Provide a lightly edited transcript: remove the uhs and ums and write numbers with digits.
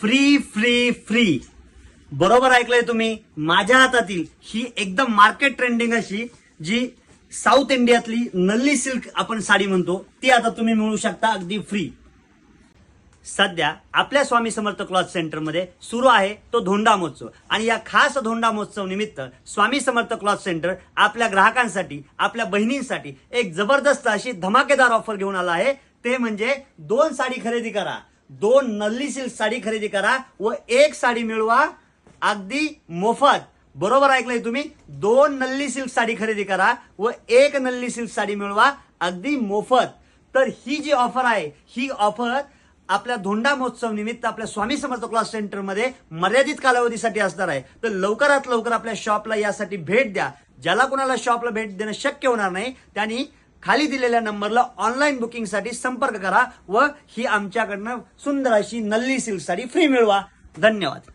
Free free free. बरोबर ऐकलंय तुम्ही. माझ्या हातातील ही एकदम मार्केट ट्रेंडिंग अशी जी साऊथ इंडियातली नल्ली सिल्क आपण साडी म्हणतो ती आता तुम्ही मिळू शकता अगदी फ्री. सध्या आपल्या स्वामी समर्थ क्लॉथ सेंटरमध्ये सुरू आहे तो धोंडा महोत्सव आणि या खास धोंडा महोत्सव निमित्त स्वामी समर्थ क्लॉथ सेंटर आपल्या ग्राहकांसाठी आपल्या बहिणींसाठी एक जबरदस्त अशी धमाकेदार ऑफर घेऊन आला आहे. ते म्हणजे 2 साडी खरेदी करा, 2 नल्ली सिल्क साडी खरेदी करा व 1 साडी मिळवा अगदी मोफत. बरोबर ऐकलंय तुम्ही. 2 नल्ली सिल्क साडी खरेदी करा व 1 नल्ली सिल्क साडी मिळवा अगदी मोफत. तर ही जी ऑफर आहे ही ऑफर आपल्या धोंडा महोत्सव निमित्त आपल्या स्वामी समर्थ क्लॉथ सेंटरमध्ये मर्यादित कालावधीसाठी असणार आहे. तर लवकरात लवकर आपल्या शॉपला यासाठी भेट द्या. ज्याला कोणाला शॉपला भेट देणं शक्य होणार नाही त्यांनी खाली दिलेल्या नंबरला ऑनलाईन बुकिंगसाठी संपर्क करा व ही आमच्याकडनं सुंदर अशी नल्ली सिल्क साडी फ्री मिळवा. धन्यवाद.